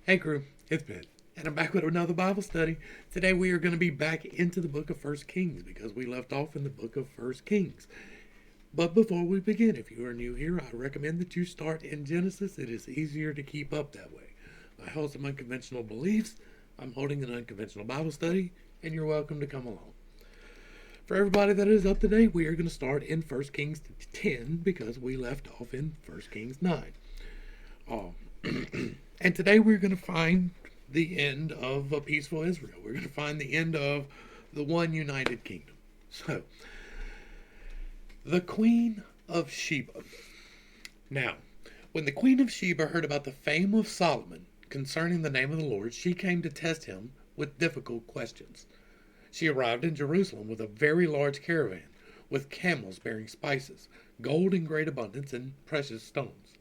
Hey crew, it's Ben, and I'm back with another Bible study. Today we are going to be back into the book of First Kings because we left off in the book of First Kings. But before we begin, if you are new here, I recommend that you start in Genesis. It is easier to keep up that way. I hold some unconventional beliefs. I'm holding an unconventional Bible study, and you're welcome to come along. For everybody that is up to date, we are going to start in 1 Kings 10 because we left off in 1 Kings 9. And today we're going to find the end of a peaceful Israel. We're going to find the end of the one united kingdom. So, the Queen of Sheba. Now, when the Queen of Sheba heard about the fame of Solomon concerning the name of the Lord, she came to test him with difficult questions. She arrived in Jerusalem with a very large caravan, with camels bearing spices, gold in great abundance, and precious stones.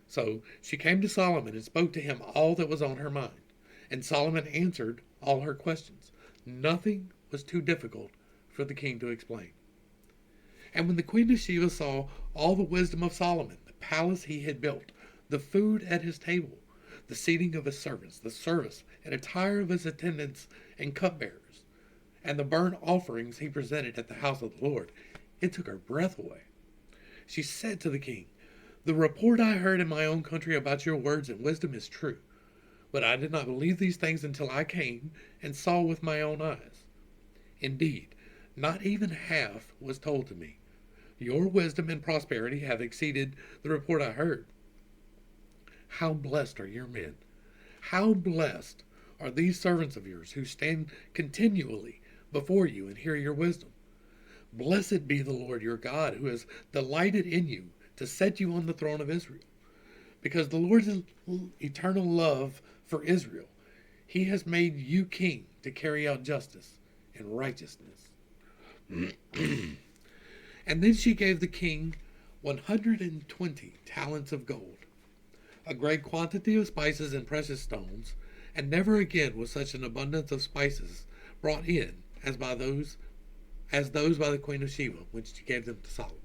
So she came to Solomon and spoke to him all that was on her mind. And Solomon answered all her questions. Nothing was too difficult for the king to explain. And when the Queen of Sheba saw all the wisdom of Solomon, the palace he had built, the food at his table, the seating of his servants, the service and attire of his attendants and cupbearers, and the burnt offerings he presented at the house of the Lord, it took her breath away. She said to the king, "The report I heard in my own country about your words and wisdom is true, but I did not believe these things until I came and saw with my own eyes. Indeed, not even half was told to me. Your wisdom and prosperity have exceeded the report I heard. How blessed are your men! How blessed are these servants of yours who stand continually before you and hear your wisdom. Blessed be the Lord your God, who has delighted in you to set you on the throne of Israel. Because the Lord's eternal love for Israel, he has made you king to carry out justice and righteousness." And then she gave the king 120 talents of gold, a great quantity of spices and precious stones, and never again was such an abundance of spices brought in as those by the Queen of Sheba, which she gave them to Solomon.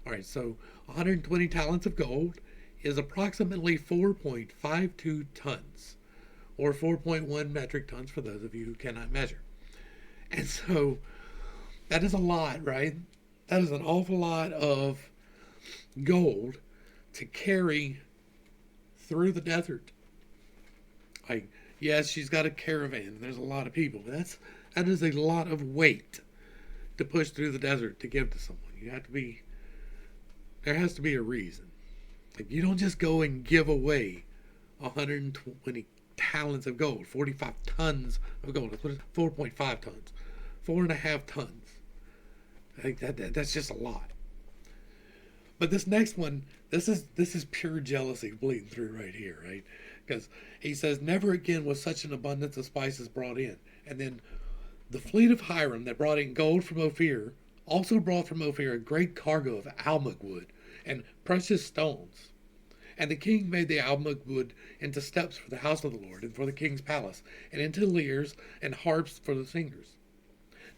All right, so 120 talents of gold is approximately 4.52 tons, or 4.1 metric tons for those of you who cannot measure. And so that is a lot, right? That is an awful lot of gold to carry through the desert. Like, yes, she's got a caravan. There's a lot of people, but that is a lot of weight to push through the desert to give to someone. There has to be a reason. Like, you don't just go and give away 120 talents of gold, 45 tons of gold. That's what it's 4.5 tons, 4.5 tons. I think that's just a lot. But this next one, this is pure jealousy bleeding through right here, right? Because he says, "Never again was such an abundance of spices brought in." And then the fleet of Hiram that brought in gold from Ophir also brought from Ophir a great cargo of almug wood and precious stones. And the king made the almug wood into steps for the house of the Lord and for the king's palace, and into lyres and harps for the singers.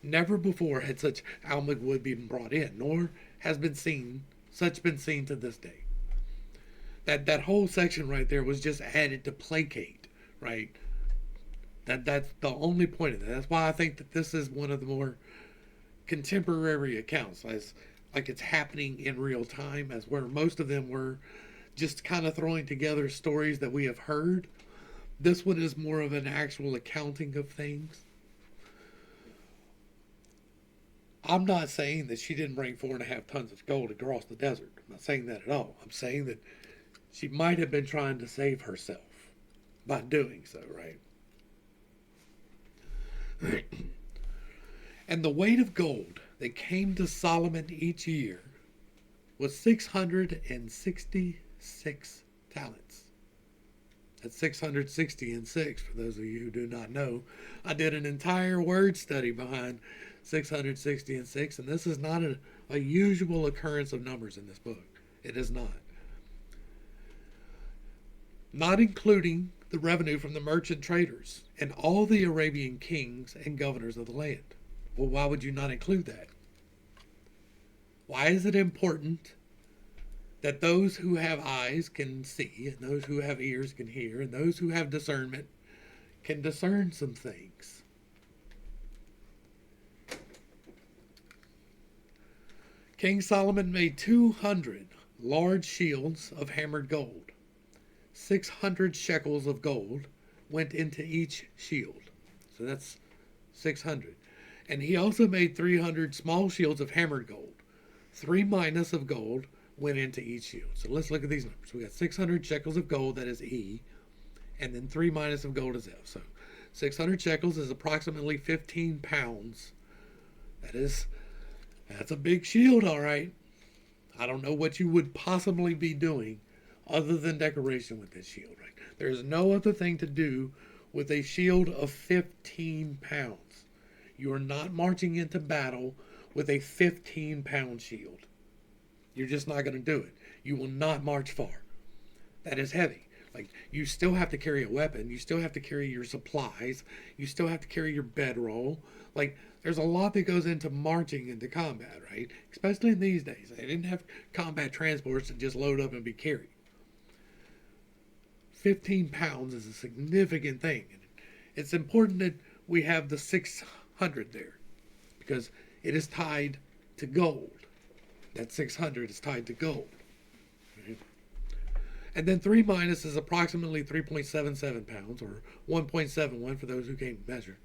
Never before had such almug wood been brought in, nor has been seen to this day. That whole section right there was just added to placate, right? That's the only point of that. That's why I think that this is one of the more contemporary accounts, as like it's happening in real time, as where most of them were just kind of throwing together stories that we have heard. This one is more of an actual accounting of things. I'm not saying that she didn't bring 4.5 tons of gold across the desert. I'm not saying that at all. I'm saying that she might have been trying to save herself by doing so, right? And the weight of gold that came to Solomon each year was 666 talents. That's 660 and 6, for those of you who do not know. I did an entire word study behind 660 and 6, and this is not a usual occurrence of numbers in this book. It is not. Not including the revenue from the merchant traders and all the Arabian kings and governors of the land. Well, why would you not include that? Why is it important that those who have eyes can see, and those who have ears can hear, and those who have discernment can discern some things. King Solomon made 200 large shields of hammered gold. 600 shekels of gold went into each shield. So that's 600. And he also made 300 small shields of hammered gold. 3 minas of gold went into each shield. So let's look at these numbers. We got 600 shekels of gold, that is E, and then 3 minas of gold is F. So 600 shekels is approximately 15 pounds. That's a big shield, all right. I don't know what you would possibly be doing other than decoration with this shield, right? There's no other thing to do with a shield of 15 pounds. You are not marching into battle with a 15-pound shield. You're just not going to do it. You will not march far. That is heavy. Like, you still have to carry a weapon. You still have to carry your supplies. You still have to carry your bedroll. Like, there's a lot that goes into marching into combat, right? Especially in these days. They didn't have combat transports to just load up and be carried. 15 pounds is a significant thing. It's important that we have the 600 there because it is tied to gold. That 600 is tied to gold. Right? And then 3 minus is approximately 3.77 pounds, or 1.71 for those who can't measure.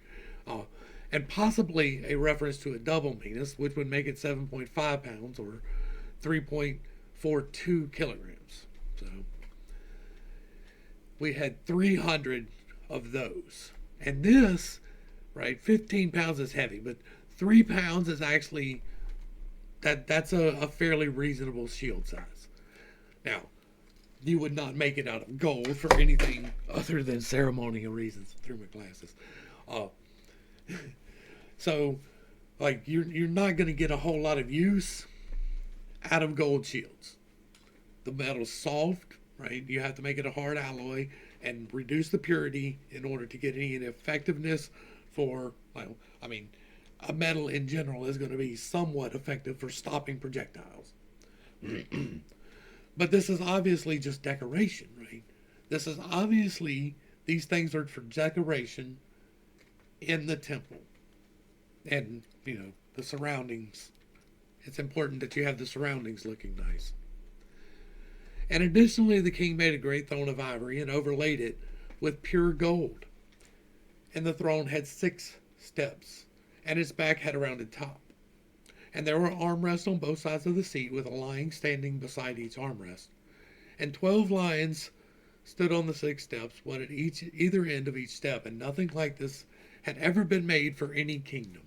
And possibly a reference to a double minus, which would make it 7.5 pounds, or 3.42 kilograms. So we had 300 of those. And this, right, 15 pounds is heavy, but 3 pounds is actually, that's a fairly reasonable shield size. Now, you would not make it out of gold for anything other than ceremonial reasons through my glasses. So, like, you're not going to get a whole lot of use out of gold shields. The metal's soft, right? You have to make it a hard alloy and reduce the purity in order to get any effectiveness for, well, I mean, a metal in general is going to be somewhat effective for stopping projectiles. But this is obviously just decoration, right? This is obviously, these things are for decoration in the temple. And, you know, the surroundings. It's important that you have the surroundings looking nice. And additionally, the king made a great throne of ivory and overlaid it with pure gold. And the throne had 6 steps, and its back had a rounded top. And there were armrests on both sides of the seat, with a lion standing beside each armrest. And 12 lions stood on the 6 steps, one at either end of each step, and nothing like this had ever been made for any kingdom.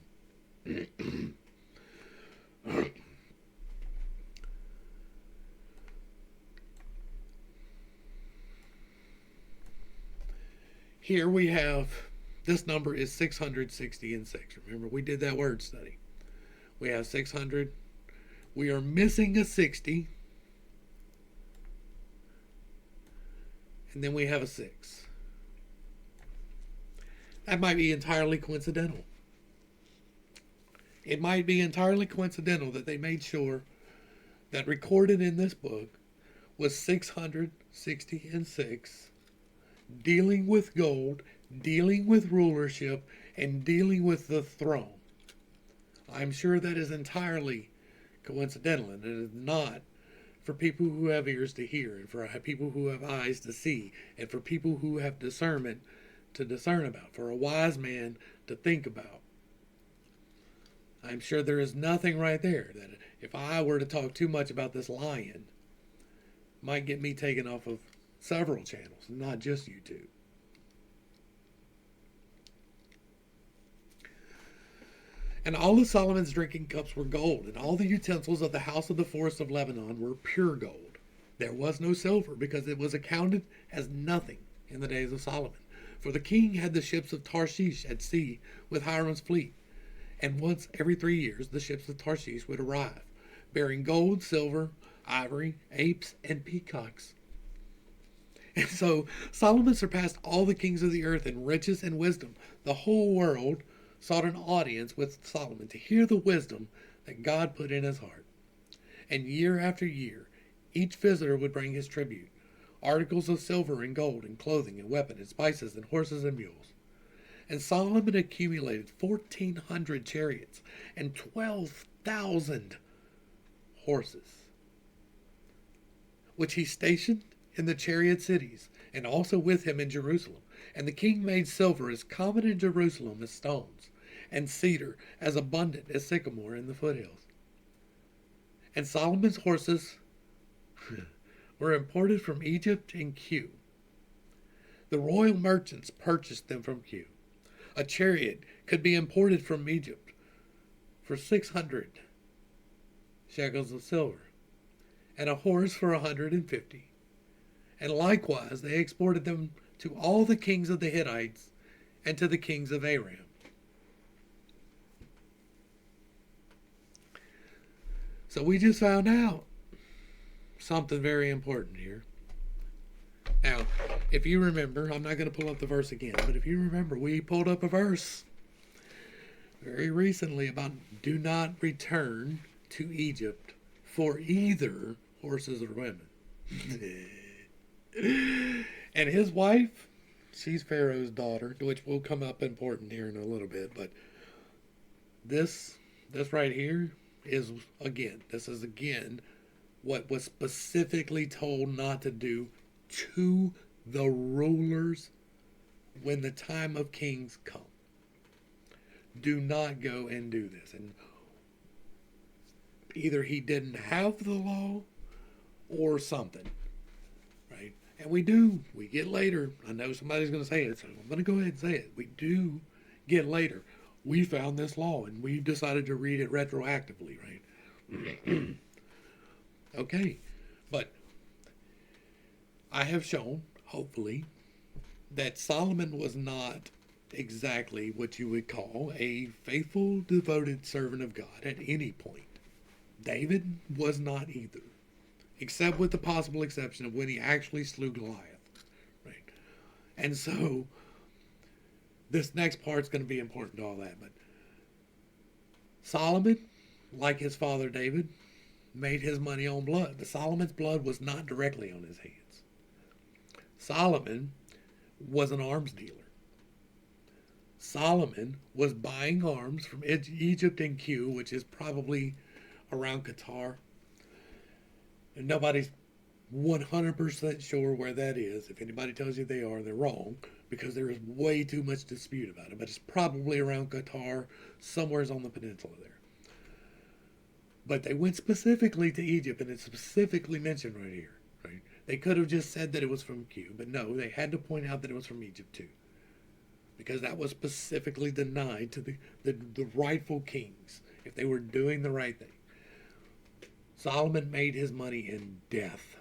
Here we have, this number is 660 and 6. Remember, we did that word study. We have 600. We are missing a 60. And then we have a 6. That might be entirely coincidental. It might be entirely coincidental that they made sure that recorded in this book was 660 and 6, dealing with gold, dealing with rulership, and dealing with the throne. I'm sure that is entirely coincidental, and it is not for people who have ears to hear, and for people who have eyes to see, and for people who have discernment to discern about, for a wise man to think about. I'm sure there is nothing right there that if I were to talk too much about this lion, might get me taken off of several channels, not just YouTube. And all of Solomon's drinking cups were gold, and all the utensils of the house of the forest of Lebanon were pure gold. There was no silver, because it was accounted as nothing in the days of Solomon. For the king had the ships of Tarshish at sea with Hiram's fleet. And once every 3 years the ships of Tarshish would arrive, bearing gold, silver, ivory, apes, and peacocks. And so Solomon surpassed all the kings of the earth in riches and wisdom. The whole world sought an audience with Solomon to hear the wisdom that God put in his heart. And year after year, Each visitor would bring his tribute, articles of silver and gold and clothing and weapons and spices and horses and mules. And Solomon accumulated 1,400 chariots and 12,000 horses, which he stationed in the chariot cities, and also with him in Jerusalem. And the king made silver as common in Jerusalem as stones, and cedar as abundant as sycamore in the foothills. And Solomon's horses were imported from Egypt and Q. The royal merchants purchased them from Q. A chariot could be imported from Egypt for 600 shekels of silver, and a horse for 150. And likewise they exported them to all the kings of the Hittites and to the kings of Aram. So we just found out something very important here. Now, if you remember, I'm not going to pull up the verse again, but if you remember, we pulled up a verse very recently about do not return to Egypt for either horses or women. And his wife, she's Pharaoh's daughter, which will come up important here in a little bit, but this right here is again what was specifically told not to do to the rulers when the time of kings come. Do not go and do this. And either he didn't have the law or something, right? And we get later. I know somebody's going to say it, so I'm going to go ahead and say it. We do get later. We found this law and we decided to read it retroactively, right? Okay, but I have shown, hopefully, that Solomon was not exactly what you would call a faithful, devoted servant of God at any point. David was not either, except with the possible exception of when he actually slew Goliath, right? And so, this next part's going to be important to all that, but Solomon, like his father David, made his money on blood. But Solomon's blood was not directly on his hands. Solomon was an arms dealer. Solomon was buying arms from Egypt and Q, which is probably around Qatar. And nobody's 100% sure where that is. If anybody tells you they are, they're wrong, because there is way too much dispute about it. But it's probably around Qatar, somewhere's on the peninsula there. But they went specifically to Egypt, and it's specifically mentioned right here. Right? They could have just said that it was from Q, but no, they had to point out that it was from Egypt too, because that was specifically denied to the rightful kings if they were doing the right thing. Solomon made his money in death.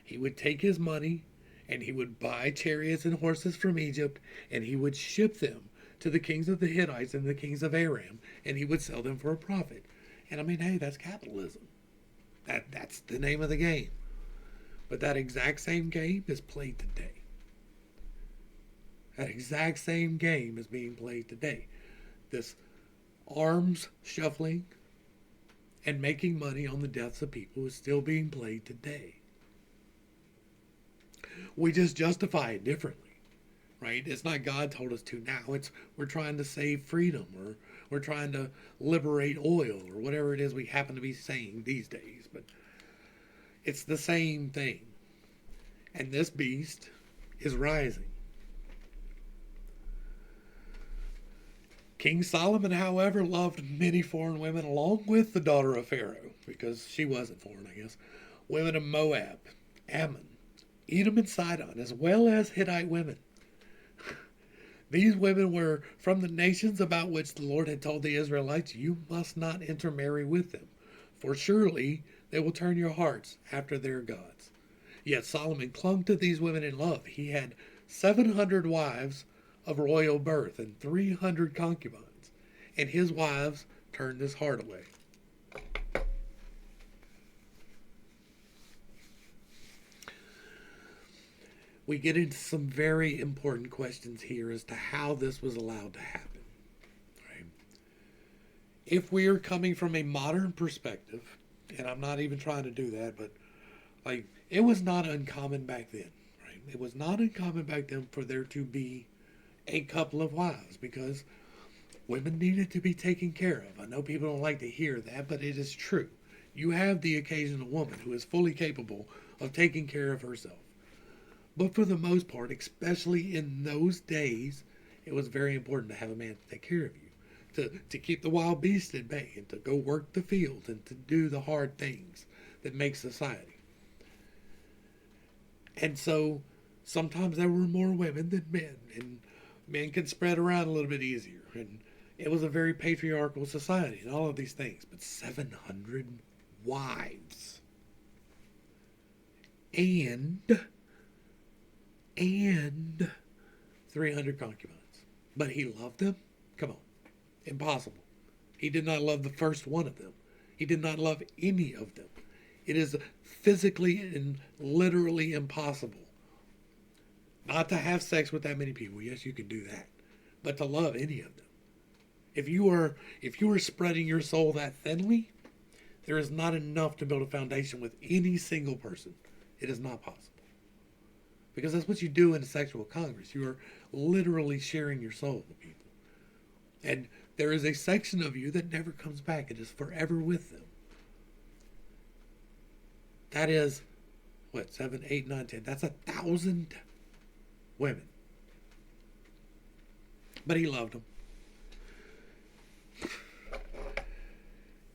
He would take his money and he would buy chariots and horses from Egypt, and he would ship them to the kings of the Hittites and the kings of Aram, and he would sell them for a profit. And I mean, hey, that's capitalism. That's the name of the game. But that exact same game is played today. That exact same game is being played today. This arms shuffling and making money on the deaths of people is still being played today. We just justify it differently, right? It's not God told us to now. It's we're trying to save freedom, or we're trying to liberate oil, or whatever it is we happen to be saying these days. But it's the same thing. And this beast is rising. King Solomon, however, loved many foreign women along with the daughter of Pharaoh, because she wasn't foreign, I guess. Women of Moab, Ammon, Edom, and Sidon, as well as Hittite women. These women were from the nations about which the Lord had told the Israelites, you must not intermarry with them, for surely they will turn your hearts after their gods. Yet Solomon clung to these women in love. He had 700 wives of royal birth and 300 concubines, and his wives turned his heart away. We get into some very important questions here as to how this was allowed to happen. Right? If we are coming from a modern perspective, and I'm not even trying to do that, but Like, it was not uncommon back then, right? It was not uncommon back then for there to be a couple of wives because women needed to be taken care of. I know people don't like to hear that, but it is true. You have the occasional woman who is fully capable of taking care of herself. But for the most part, especially in those days, it was very important to have a man to take care of you, to keep the wild beasts at bay, and to go work the fields and to do the hard things that make society. And so sometimes there were more women than men, and men could spread around a little bit easier. And it was a very patriarchal society and all of these things. But 700 wives and 300 concubines. But he loved them? Come on. Impossible. He did not love the first one of them. He did not love any of them. It is physically and literally impossible not to have sex with that many people. Yes, you can do that. But to love any of them. If you are spreading your soul that thinly, there is not enough to build a foundation with any single person. It is not possible. Because that's what you do in a sexual congress. You are literally sharing your soul with people. And there is a section of you that never comes back. It is forever with them. That is, what, 7, 8, 9, 10. That's 1,000 women. But he loved them.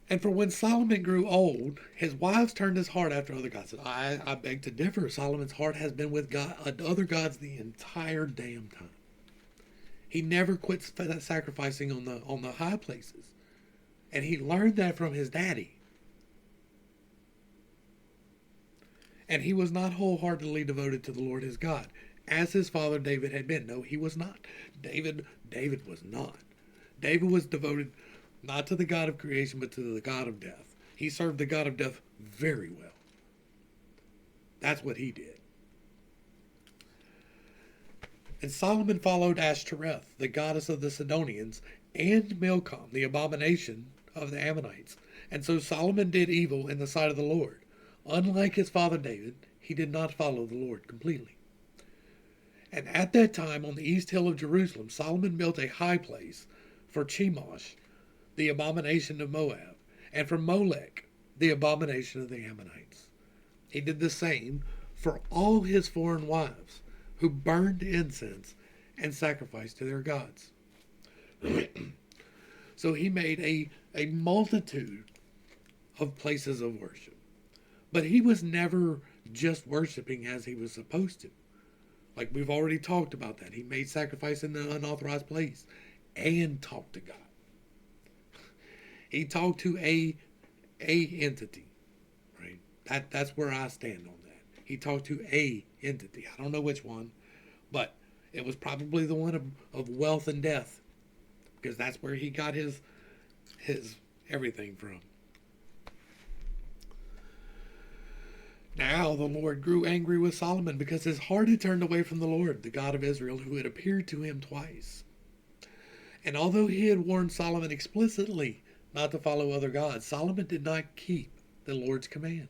And for when Solomon grew old, his wives turned his heart after other gods. I beg to differ. Solomon's heart has been with other gods the entire damn time. He never quit sacrificing on the high places. And he learned that from his daddy. And he was not wholeheartedly devoted to the Lord his God, as his father David had been. No, he was not. David was not. David was devoted not to the God of creation, but to the God of death. He served the God of death very well. That's what he did. And Solomon followed Ashtoreth, the goddess of the Sidonians, and Milcom, the abomination of the Ammonites. And so Solomon did evil in the sight of the Lord. Unlike his father David, he did not follow the Lord completely. And at that time, on the east hill of Jerusalem, Solomon built a high place for Chemosh, the abomination of Moab, and for Molech, the abomination of the Ammonites. He did the same for all his foreign wives, who burned incense and sacrificed to their gods. So he made a multitude of places of worship. But he was never just worshiping as he was supposed to. Like we've already talked about that. He made sacrifice in the unauthorized place and talked to God. He talked to a entity, right? That's where I stand on that. He talked to a entity. I don't know which one, but it was probably the one of wealth and death, because that's where he got his everything from. Now the Lord grew angry with Solomon because his heart had turned away from the Lord, the God of Israel, who had appeared to him twice. And although he had warned Solomon explicitly not to follow other gods, Solomon did not keep the Lord's command.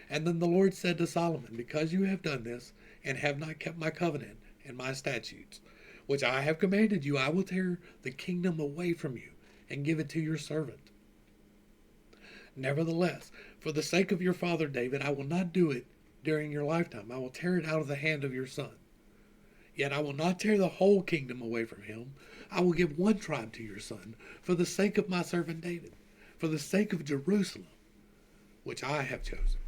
And then the Lord said to Solomon, because you have done this and have not kept my covenant and my statutes, which I have commanded you, I will tear the kingdom away from you and give it to your servant. Nevertheless, for the sake of your father David, I will not do it during your lifetime. I will tear it out of the hand of your son. Yet I will not tear the whole kingdom away from him. I will give one tribe to your son, for the sake of my servant David, for the sake of Jerusalem, which I have chosen.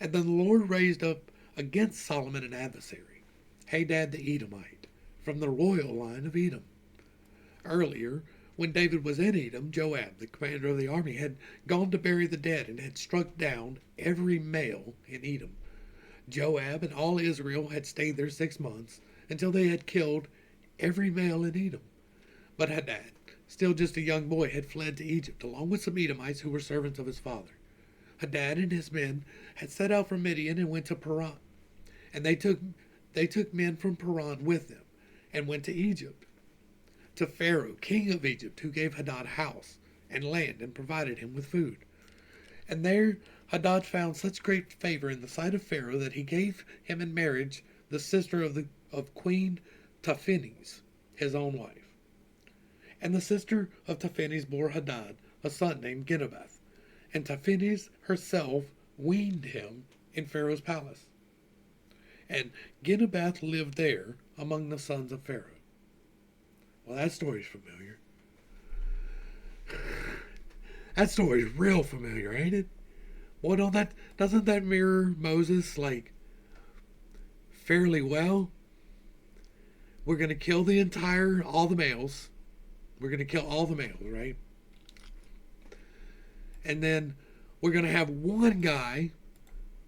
And then the Lord raised up against Solomon an adversary, Hadad the Edomite, from the royal line of Edom. Earlier, when David was in Edom, Joab, the commander of the army, had gone to bury the dead and had struck down every male in Edom. Joab and all Israel had stayed there 6 months until they had killed every male in Edom. But Hadad, still just a young boy, had fled to Egypt along with some Edomites who were servants of his father. Hadad and his men had set out from Midian and went to Paran. And they took men from Paran with them and went to Egypt, to Pharaoh, king of Egypt, who gave Hadad house and land and provided him with food. And there Hadad found such great favor in the sight of Pharaoh that he gave him in marriage the sister of Queen Taphenes, his own wife. And the sister of Taphenes bore Hadad a son named Genubath, and Taphenes herself weaned him in Pharaoh's palace. And Genubath lived there among the sons of Pharaoh. Well, that story's familiar. That story's real familiar, ain't it? Well, doesn't that mirror Moses like fairly well? We're gonna kill all the males. We're gonna kill all the males, right? And then we're gonna have one guy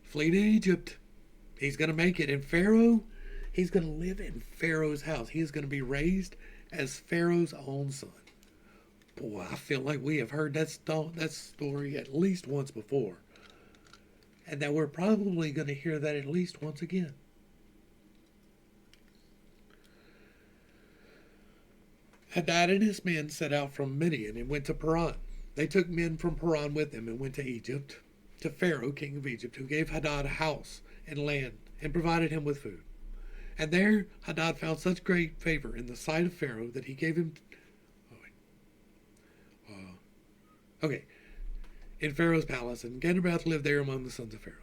flee to Egypt. He's gonna make it, and Pharaoh, he's gonna live in Pharaoh's house. He is gonna be raised as Pharaoh's own son. Boy, I feel like we have heard that story at least once before. And that we're probably going to hear that at least once again. Hadad and his men set out from Midian and went to Paran. They took men from Paran with them and went to Egypt, to Pharaoh, king of Egypt, who gave Hadad a house and land and provided him with food. And there Hadad found such great favor in the sight of Pharaoh that he gave him... in Pharaoh's palace, and Genubath lived there among the sons of Pharaoh.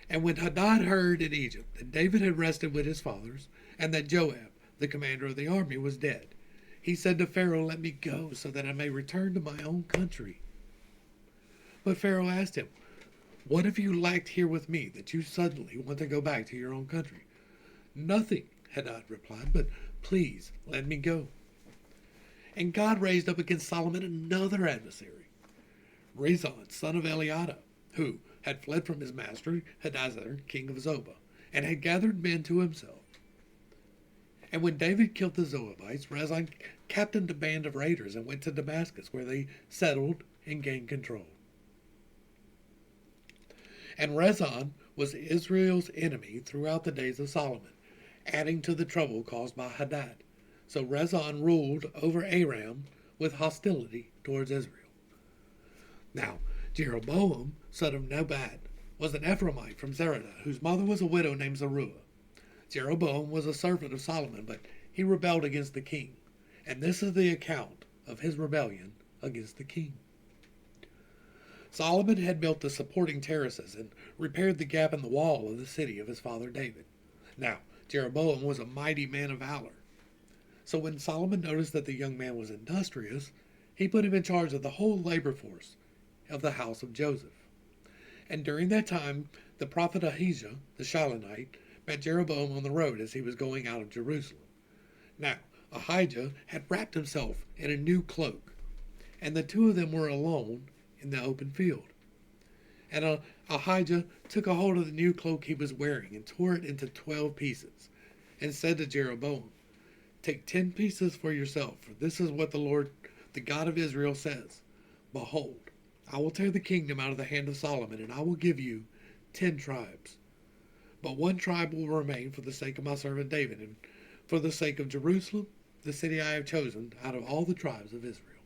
And when Hadad heard in Egypt that David had rested with his fathers, and that Joab, the commander of the army, was dead, he said to Pharaoh, "Let me go, so that I may return to my own country." But Pharaoh asked him, "What have you lacked here with me, that you suddenly want to go back to your own country?" "Nothing," Hadad replied, "but please let me go." And God raised up against Solomon another adversary, Rezon, son of Eliada, who had fled from his master Hadazer, king of Zobah, and had gathered men to himself. And when David killed the Zoabites, Rezon captained a band of raiders and went to Damascus, where they settled and gained control. And Rezon was Israel's enemy throughout the days of Solomon, adding to the trouble caused by Hadad. So Rezon ruled over Aram with hostility towards Israel. Now, Jeroboam, son of Nebat, was an Ephraimite from Zeradah, whose mother was a widow named Zeruiah. Jeroboam was a servant of Solomon, but he rebelled against the king. And this is the account of his rebellion against the king. Solomon had built the supporting terraces and repaired the gap in the wall of the city of his father David. Now, Jeroboam was a mighty man of valor. So when Solomon noticed that the young man was industrious, he put him in charge of the whole labor force of the house of Joseph. And during that time, the prophet Ahijah, the Shilonite, met Jeroboam on the road as he was going out of Jerusalem. Now, Ahijah had wrapped himself in a new cloak, and the two of them were alone in the open field. And Ahijah took a hold of the new cloak he was wearing and tore it into 12 pieces, and said to Jeroboam, "Take 10 pieces for yourself, for this is what the Lord, the God of Israel, says. Behold, I will tear the kingdom out of the hand of Solomon, and I will give you 10 tribes. But one tribe will remain for the sake of my servant David, and for the sake of Jerusalem, the city I have chosen out of all the tribes of Israel.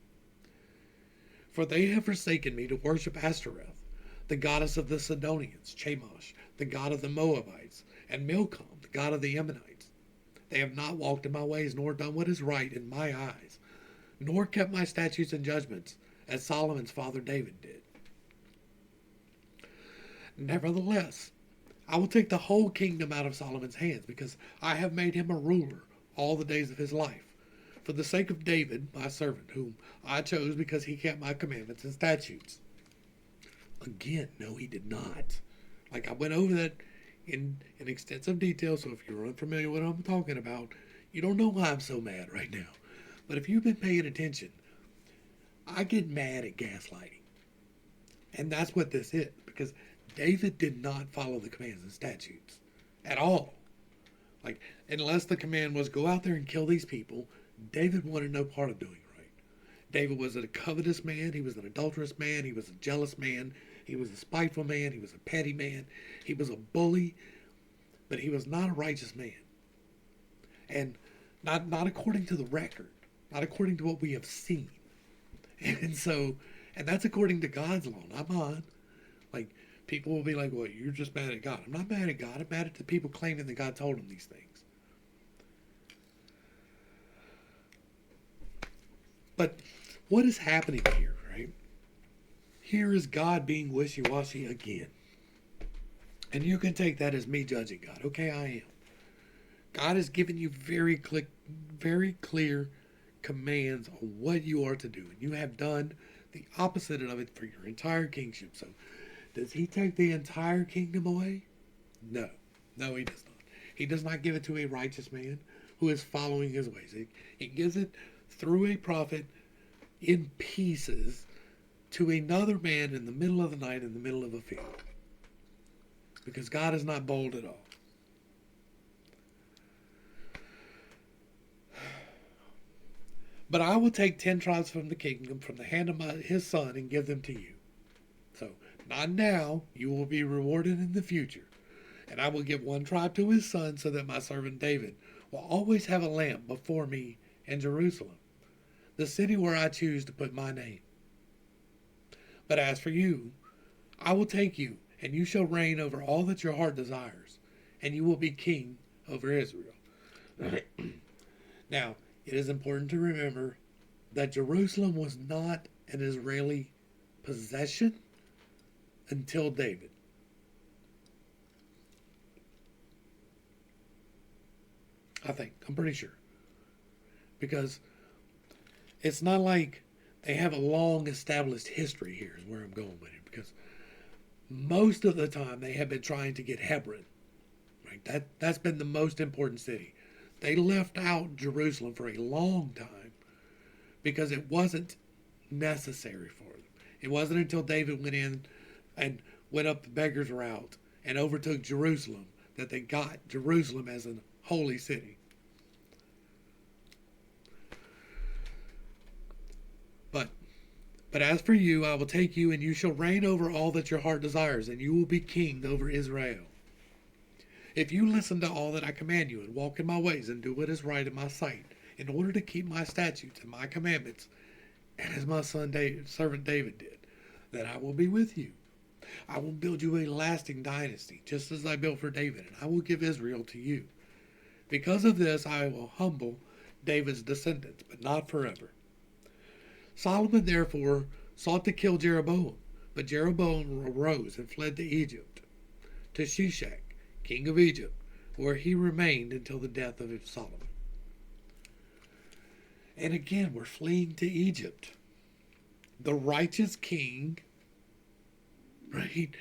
For they have forsaken me to worship Ashtoreth, the goddess of the Sidonians, Chemosh, the god of the Moabites, and Milcom, the god of the Ammonites. They have not walked in my ways, nor done what is right in my eyes, nor kept my statutes and judgments, as Solomon's father David did. Nevertheless, I will take the whole kingdom out of Solomon's hands, because I have made him a ruler all the days of his life, for the sake of David, my servant, whom I chose because he kept my commandments and statutes." Again, no, he did not. Like, I went over that in extensive detail, so if you're unfamiliar with what I'm talking about, you don't know why I'm so mad right now. But if you've been paying attention, I get mad at gaslighting. And that's what this is, because David did not follow the commands and statutes at all. Like, unless the command was go out there and kill these people, David wanted no part of doing right. David was a covetous man, he was an adulterous man, he was a jealous man, he was a spiteful man, he was a petty man, he was a bully, but he was not a righteous man. And not according to the record, not according to what we have seen. And that's according to God's law, not mine. Like, people will be like, well, you're just mad at God. I'm not mad at God. I'm mad at the people claiming that God told them these things. But what is happening here, right? Here is God being wishy-washy again. And you can take that as me judging God. Okay, I am. God has given you very clear commands on what you are to do. And you have done the opposite of it for your entire kingship. So, does he take the entire kingdom away? No. No, he does not. He does not give it to a righteous man who is following his ways. He gives it through a prophet in pieces to another man in the middle of the night in the middle of a field. Because God is not bold at all. But I will take 10 tribes from the kingdom from the hand of his son and give them to you. So, not now, you will be rewarded in the future. And I will give 1 tribe to his son so that my servant David will always have a lamp before me in Jerusalem, the city where I choose to put my name. But as for you, I will take you, and you shall reign over all that your heart desires, and you will be king over Israel. Now, it is important to remember that Jerusalem was not an Israeli possession until David. I think. I'm pretty sure. Because it's not like they have a long established history here, is where I'm going with it. Because most of the time they have been trying to get Hebron. Right? That's been the most important city. They left out Jerusalem for a long time because it wasn't necessary for them. It wasn't until David went in and went up the beggar's route and overtook Jerusalem that they got Jerusalem as a holy city. But as for you, I will take you, and you shall reign over all that your heart desires, and you will be king over Israel. If you listen to all that I command you, and walk in my ways, and do what is right in my sight, in order to keep my statutes and my commandments, and as my servant David did, then I will be with you. I will build you a lasting dynasty, just as I built for David, and I will give Israel to you. Because of this, I will humble David's descendants, but not forever. Solomon therefore sought to kill Jeroboam, but Jeroboam arose and fled to Egypt, to Shishak, king of Egypt, where he remained until the death of Solomon. And again, we're fleeing to Egypt. The righteous king, right?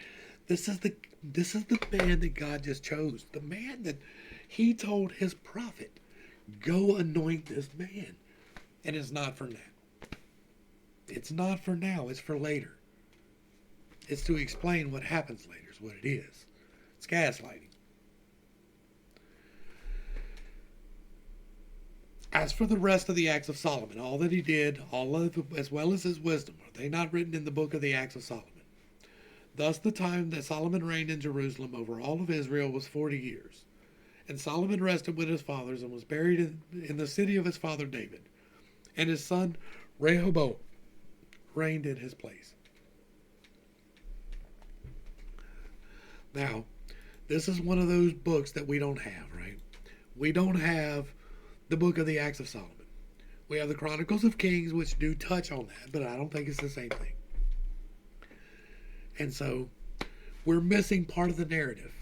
This is the man that God just chose. The man that he told his prophet, go anoint this man. And it's not for now. It's not for now, it's for later. It's to explain what happens later, is what it is. It's gaslighting. As for the rest of the acts of Solomon, all that he did, as well as his wisdom, are they not written in the book of the acts of Solomon? Thus the time that Solomon reigned in Jerusalem over all of Israel was 40 years. And Solomon rested with his fathers and was buried in the city of his father David. And his son Rehoboam reigned in his place. Now, this is one of those books that we don't have, right? We don't have the book of the Acts of Solomon. We have the Chronicles of Kings, which do touch on that, but I don't think it's the same thing. And so, we're missing part of the narrative.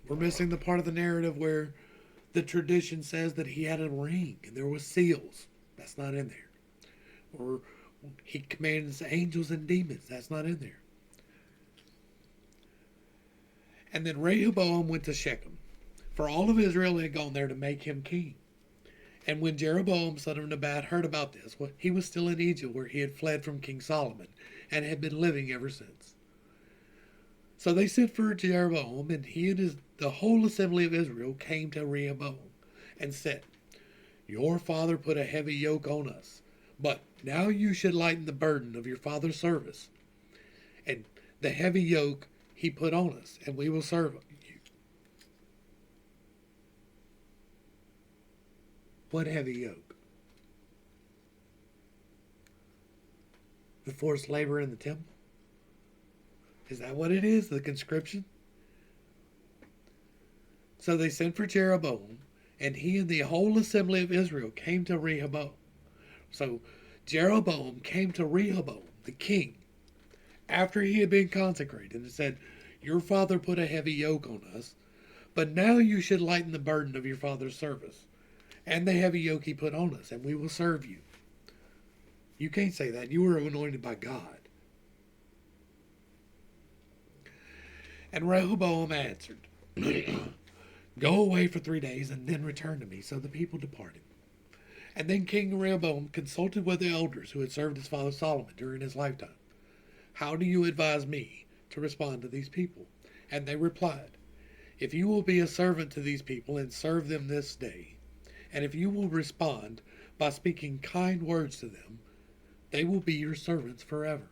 We're missing the part of the narrative where the tradition says that he had a ring and there was seals. That's not in there. Or he commands angels and demons. That's not in there. And then Rehoboam went to Shechem, for all of Israel had gone there to make him king. And when Jeroboam, son of Nebat, heard about this, he was still in Egypt, where he had fled from King Solomon, and had been living ever since. So they sent for Jeroboam, and he and the whole assembly of Israel came to Rehoboam, and said, your father put a heavy yoke on us, but now you should lighten the burden of your father's service, and the heavy yoke he put on us, and we will serve you. What heavy yoke? The forced labor in the temple? Is that what it is? The conscription? So they sent for Jeroboam, and he and the whole assembly of Israel came to Rehoboam. So Jeroboam came to Rehoboam, the king, after he had been consecrated, and said, "Your father put a heavy yoke on us, but now you should lighten the burden of your father's service and the heavy yoke he put on us, and we will serve you." You can't say that. You were anointed by God. And Rehoboam answered, "Go away for 3 days and then return to me." So the people departed. And then King Rehoboam consulted with the elders who had served his father Solomon during his lifetime. "How do you advise me to respond to these people?" And they replied, "If you will be a servant to these people and serve them this day, and if you will respond by speaking kind words to them, they will be your servants forever."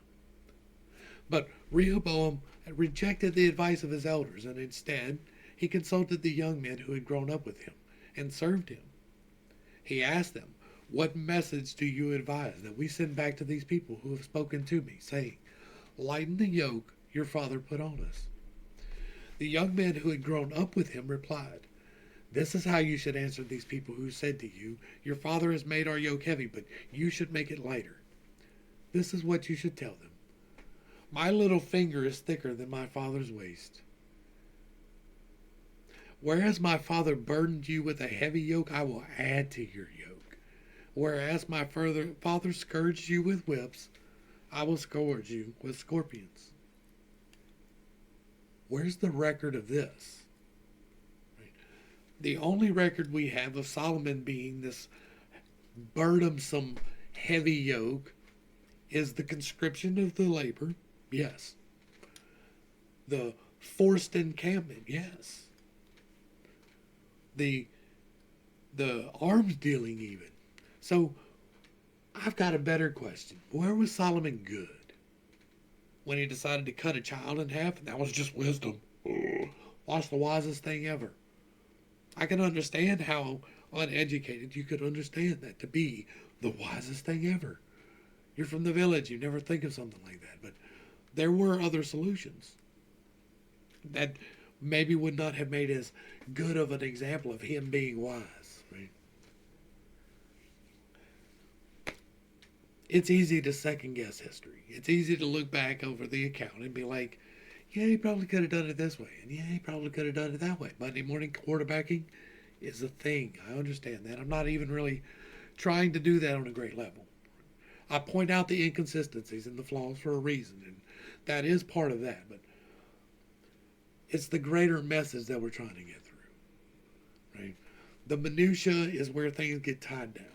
But Rehoboam rejected the advice of his elders, and instead he consulted the young men who had grown up with him and served him. He asked them, "What message do you advise that we send back to these people who have spoken to me, saying, 'Lighten the yoke your father put on us'?" The young men who had grown up with him replied, "This is how you should answer these people who said to you, 'Your father has made our yoke heavy, but you should make it lighter.' This is what you should tell them. 'My little finger is thicker than my father's waist. Whereas my father burdened you with a heavy yoke, I will add to your yoke. Whereas my father scourged you with whips, I will scourge you with scorpions.'" Where's the record of this? The only record we have of Solomon being this burdensome, heavy yoke is the conscription of the labor, yes. The forced encampment, yes. The arms dealing, even. So I've got a better question. Where was Solomon good? When he decided to cut a child in half, and that was just wisdom. That's the wisest thing ever. I can understand how uneducated you could understand that to be the wisest thing ever. You're from the village, you never think of something like that. But there were other solutions that maybe would not have made as good of an example of him being wise, right? It's easy to second guess history. It's easy to look back over the account and be like, yeah, he probably could have done it this way, and yeah, he probably could have done it that way. Monday morning quarterbacking is a thing. I understand that. I'm not even really trying to do that on a great level. I point out the inconsistencies and the flaws for a reason, and that is part of that, but it's the greater message that we're trying to get through, right? The minutia is where things get tied down.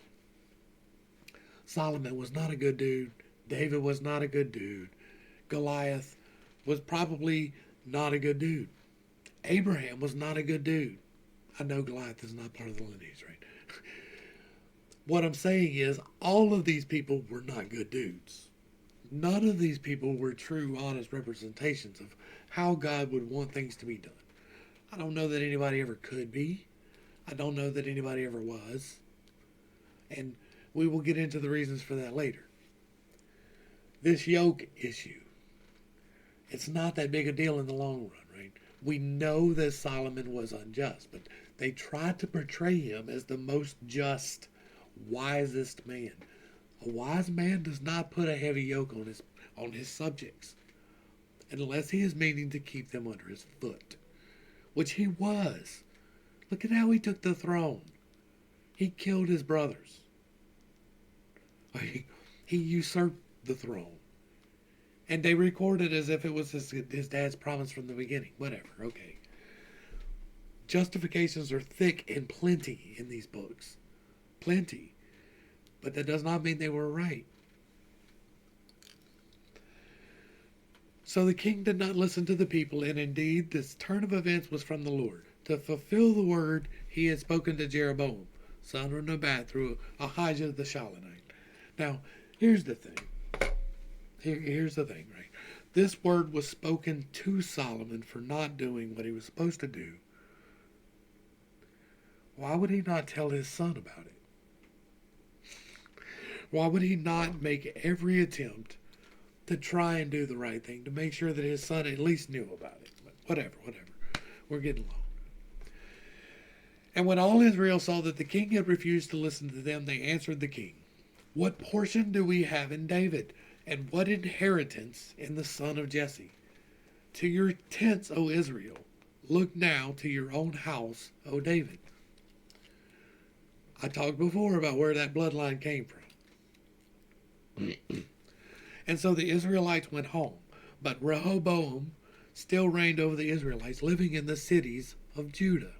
Solomon was not a good dude. David was not a good dude. Goliath was probably not a good dude. Abraham was not a good dude. I know Goliath is not part of the lineage, right? What I'm saying is all of these people were not good dudes. None of these people were true, honest representations of how God would want things to be done. I don't know that anybody ever could be. I don't know that anybody ever was. And we will get into the reasons for that later. This yoke issue, it's not that big a deal in the long run, right? We know that Solomon was unjust, but they tried to portray him as the most just, wisest man. A wise man does not put a heavy yoke on his subjects unless he is meaning to keep them under his foot, which he was. Look at how he took the throne. He killed his brothers. He usurped the throne. And they record it as if it was his dad's promise from the beginning. Whatever, okay. Justifications are thick and plenty in these books. Plenty. But that does not mean they were right. So the king did not listen to the people, and indeed this turn of events was from the Lord, to fulfill the word he had spoken to Jeroboam, son of Nebat, through Ahijah the Shilonite. Now, here's the thing. Here's the thing, right? This word was spoken to Solomon for not doing what he was supposed to do. Why would he not tell his son about it? Why would he not make every attempt to try and do the right thing, to make sure that his son at least knew about it. But whatever. We're getting along. And when all Israel saw that the king had refused to listen to them, they answered the king, "What portion do we have in David? And what inheritance in the son of Jesse? To your tents, O Israel. Look now to your own house, O David." I talked before about where that bloodline came from. And so the Israelites went home, but Rehoboam still reigned over the Israelites, living in the cities of Judah.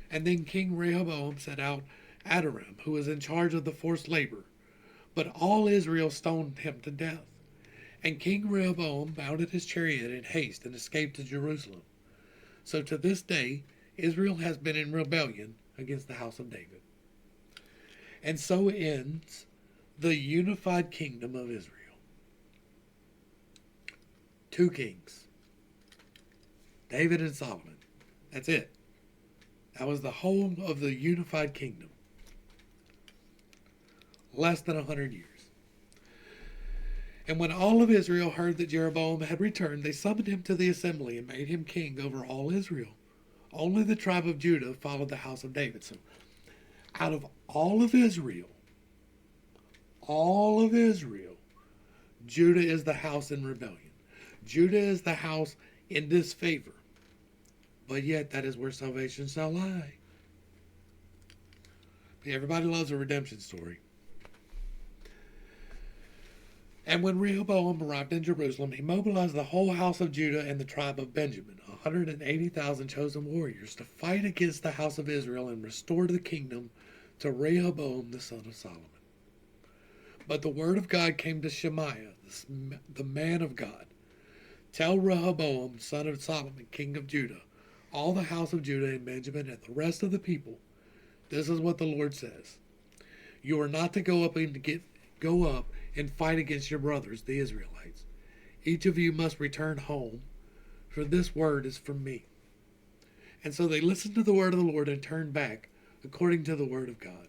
And then King Rehoboam set out Adoram, who was in charge of the forced labor. But all Israel stoned him to death. And King Rehoboam mounted his chariot in haste and escaped to Jerusalem. So to this day, Israel has been in rebellion against the house of David. And so ends the unified kingdom of Israel. 2 kings, David and Solomon. That's it. That was the whole of the unified kingdom. Less than 100 years. And when all of Israel heard that Jeroboam had returned, they summoned him to the assembly and made him king over all Israel. Only the tribe of Judah followed the house of David. So out of all of Israel, Judah is the house in rebellion. Judah is the house in disfavor. But yet that is where salvation shall lie. Everybody loves a redemption story. And when Rehoboam arrived in Jerusalem, he mobilized the whole house of Judah and the tribe of Benjamin, 180,000 chosen warriors, to fight against the house of Israel and restore the kingdom to Rehoboam the son of Solomon. But the word of God came to Shemaiah, the man of God. "Tell Rehoboam, son of Solomon, king of Judah, all the house of Judah and Benjamin and the rest of the people, this is what the Lord says. You are not to go up and fight against your brothers, the Israelites. Each of you must return home, for this word is from me." And so they listened to the word of the Lord and turned back according to the word of God.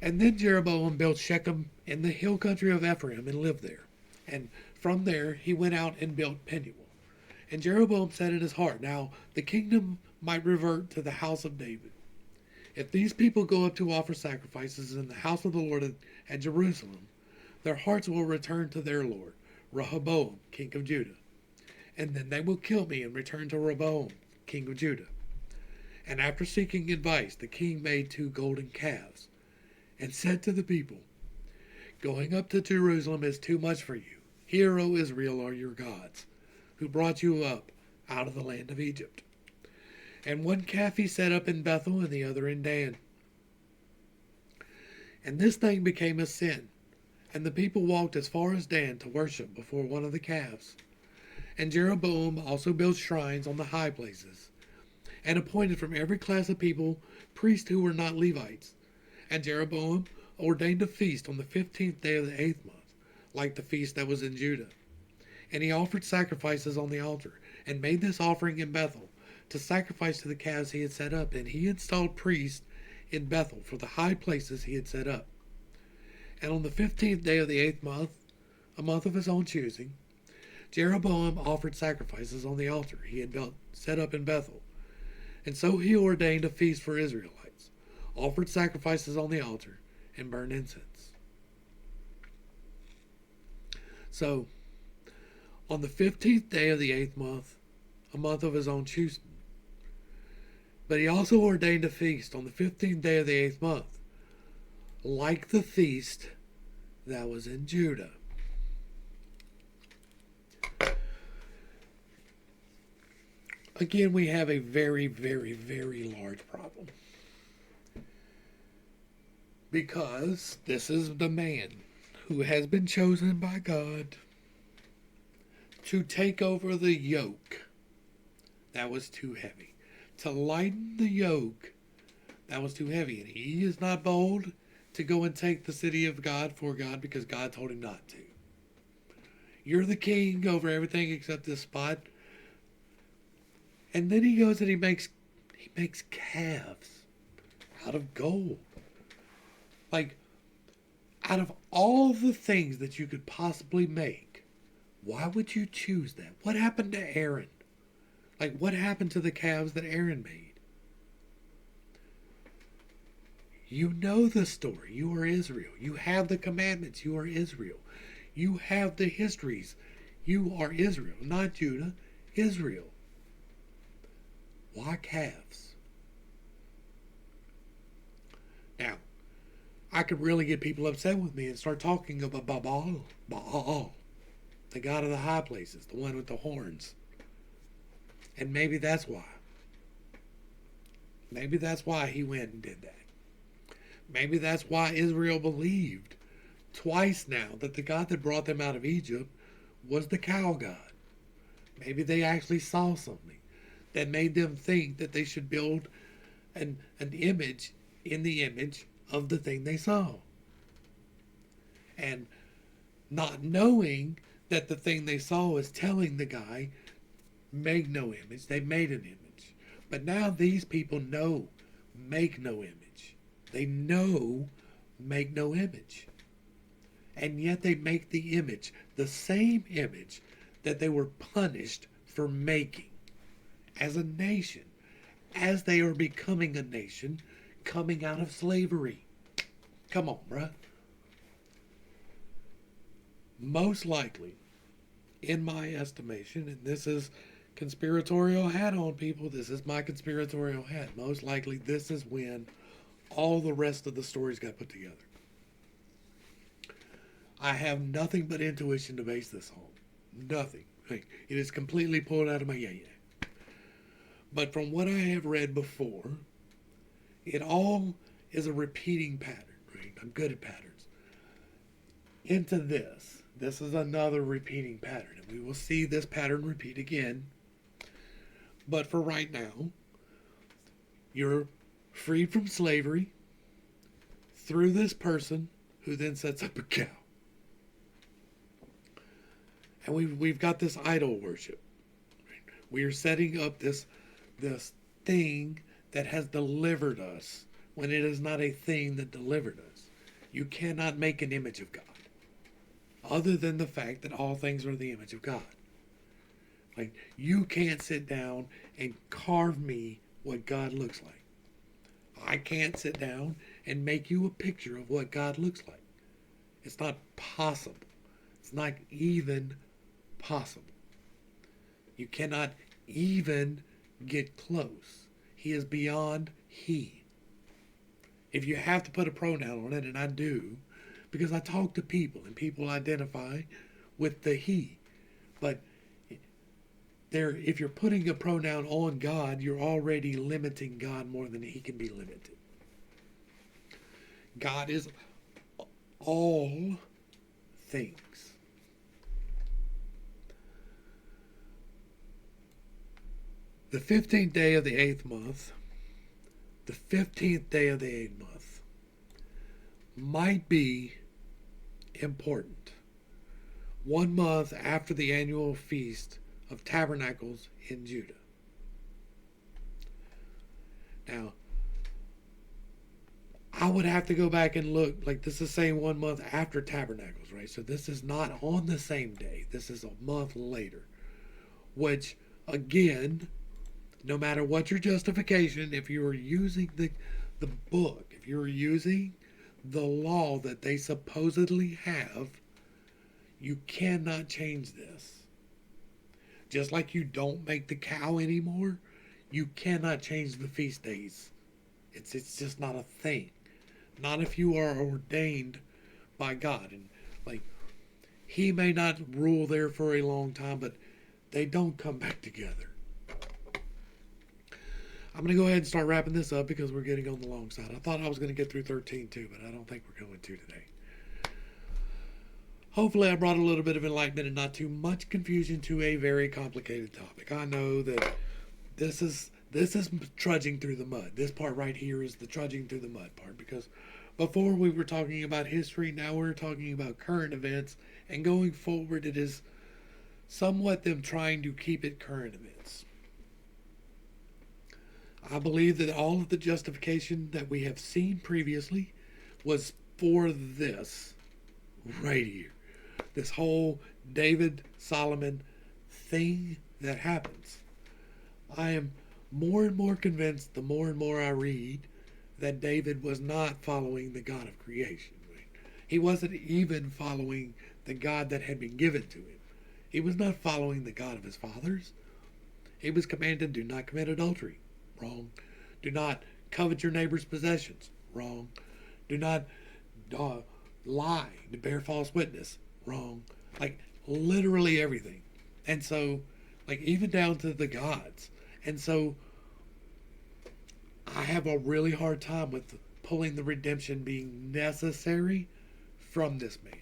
And then Jeroboam built Shechem in the hill country of Ephraim and lived there. And from there he went out and built Peniel. And Jeroboam said in his heart, "Now the kingdom might revert to the house of David. If these people go up to offer sacrifices in the house of the Lord at Jerusalem, their hearts will return to their Lord, Rehoboam, king of Judah. And then they will kill me and return to Rehoboam, king of Judah." And after seeking advice, the king made 2 golden calves and said to the people, "Going up to Jerusalem is too much for you. Here, O Israel, are your gods, who brought you up out of the land of Egypt." And 1 calf he set up in Bethel and the other in Dan. And this thing became a sin, and the people walked as far as Dan to worship before one of the calves. And Jeroboam also built shrines on the high places, and appointed from every class of people priests who were not Levites. And Jeroboam ordained a feast on the 15th day of the 8th month, like the feast that was in Judah. And he offered sacrifices on the altar, and made this offering in Bethel, to sacrifice to the calves he had set up. And he installed priests in Bethel for the high places he had set up. And on the 15th day of the 8th month, a month of his own choosing, Jeroboam offered sacrifices on the altar he had set up in Bethel. And so he ordained a feast for Israelites, offered sacrifices on the altar, and burned incense. So, on the 15th day of the 8th month, a month of his own choosing, but he also ordained a feast on the 15th day of the 8th month, like the feast that was in Judah. Again, we have a very, very, very large problem. Because this is the man who has been chosen by God to take over the yoke that was too heavy, to lighten the yoke that was too heavy. And he is not bold to go and take the city of God for God because God told him not to. You're the king over everything except this spot. And then he goes and he makes calves out of gold. Like, Out of all the things that you could possibly make, why would you choose that? What happened to Aaron? Like, what happened to the calves that Aaron made? You know the story. You are Israel. You have the commandments. You are Israel. You have the histories. You are Israel, not Judah, Israel. Why calves? Now, I could really get people upset with me and start talking about Baal, the god of the high places, the one with the horns. And maybe that's why. Maybe that's why he went and did that. Maybe that's why Israel believed twice now that the God that brought them out of Egypt was the cow god. Maybe they actually saw something that made them think that they should build an image in the image of the thing they saw. And not knowing that the thing they saw was telling the guy, make no image. They made an image. But now these people know, make no image. They know, make no image. And yet they make the image, the same image that they were punished for making as a nation, as they are becoming a nation coming out of slavery. Come on, bruh. Most likely, in my estimation, and this is conspiratorial hat on, people, this is my conspiratorial hat. Most likely this is when all the rest of the stories got put together. I have nothing but intuition to base this on. Nothing. It is completely pulled out of my yay. But from what I have read before, it all is a repeating pattern, right? I'm good at patterns. Into this. This is another repeating pattern, and we will see this pattern repeat again. But for right now, you're freed from slavery through this person who then sets up a cow. And we've got this idol worship. We are setting up this thing that has delivered us when it is not a thing that delivered us. You cannot make an image of God other than the fact that all things are the image of God. Like, you can't sit down and carve me what God looks like. I can't sit down and make you a picture of what God looks like. It's not possible. It's not even possible. You cannot even get close. He is beyond he. If you have to put a pronoun on it, and I do, because I talk to people and people identify with the he. But if you're putting a pronoun on God, you're already limiting God more than he can be limited. God is all things. The 15th day of the 8th month, the 15th day of the 8th month, might be important. 1 month after the annual feast of tabernacles in Judah. Now, I would have to go back and look, like, this is saying 1 month after tabernacles, right? So this is not on the same day. This is a month later. Which, again, no matter what your justification, if you are using the book, if you're using the law that they supposedly have, you cannot change this. Just like you don't make the cow anymore, you cannot change the feast days. It's just not a thing. Not if you are ordained by God. And like, he may not rule there for a long time, but they don't come back together. I'm going to go ahead and start wrapping this up because we're getting on the long side. I thought I was going to get through 13 too, but I don't think we're going to today. Hopefully I brought a little bit of enlightenment and not too much confusion to a very complicated topic. I know that this is trudging through the mud. This part right here is the trudging through the mud part, because before we were talking about history, now we're talking about current events, and going forward it is somewhat them trying to keep it current events. I believe that all of the justification that we have seen previously was for this right here. This whole David Solomon thing that happens. I am more and more convinced the more and more I read that David was not following the God of creation. He wasn't even following the God that had been given to him. He was not following the God of his fathers. He was commanded, do not commit adultery. Wrong. Do not covet your neighbor's possessions. Wrong. Do not lie, to bear false witness. Wrong. Like literally everything. And so, like even down to the gods. And so, I have a really hard time with pulling the redemption being necessary from this man.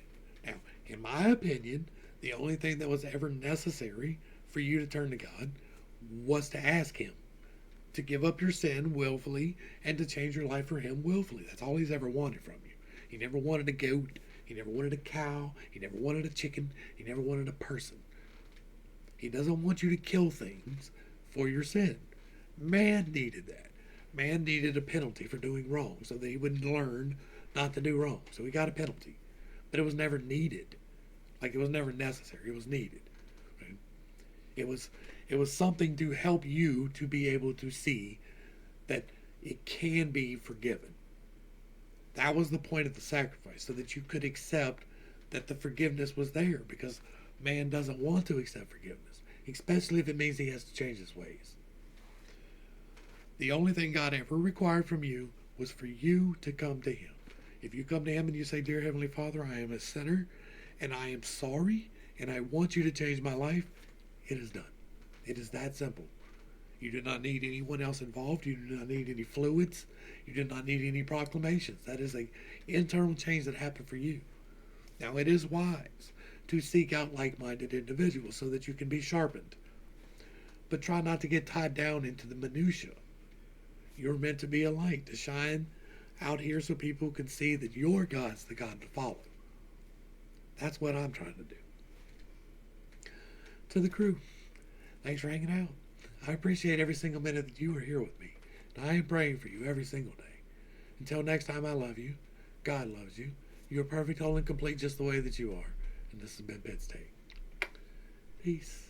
Now, in my opinion, the only thing that was ever necessary for you to turn to God was to ask Him to give up your sin willfully and to change your life for Him willfully. That's all He's ever wanted from you. He never wanted a goat. He never wanted a cow. He never wanted a chicken. He never wanted a person. He doesn't want you to kill things for your sin. Man needed that. Man needed a penalty for doing wrong so that he would learn not to do wrong. So he got a penalty. But it was never needed. Like it was never necessary. It was needed. Right? It was something to help you to be able to see that it can be forgiven. That was the point of the sacrifice, so that you could accept that the forgiveness was there, because man doesn't want to accept forgiveness, especially if it means he has to change his ways. The only thing God ever required from you was for you to come to Him. If you come to Him and you say, Dear Heavenly Father, I am a sinner and I am sorry and I want you to change my life, it is done. It is that simple. You do not need anyone else involved. You do not need any fluids. You do not need any proclamations. That is an internal change that happened for you. Now, it is wise to seek out like-minded individuals so that you can be sharpened. But try not to get tied down into the minutia. You're meant to be a light, to shine out here so people can see that your God's the God to follow. That's what I'm trying to do. To the crew, thanks for hanging out. I appreciate every single minute that you are here with me. And I am praying for you every single day. Until next time, I love you. God loves you. You are perfect, whole, and complete just the way that you are. And this has been BEAST Take. Peace.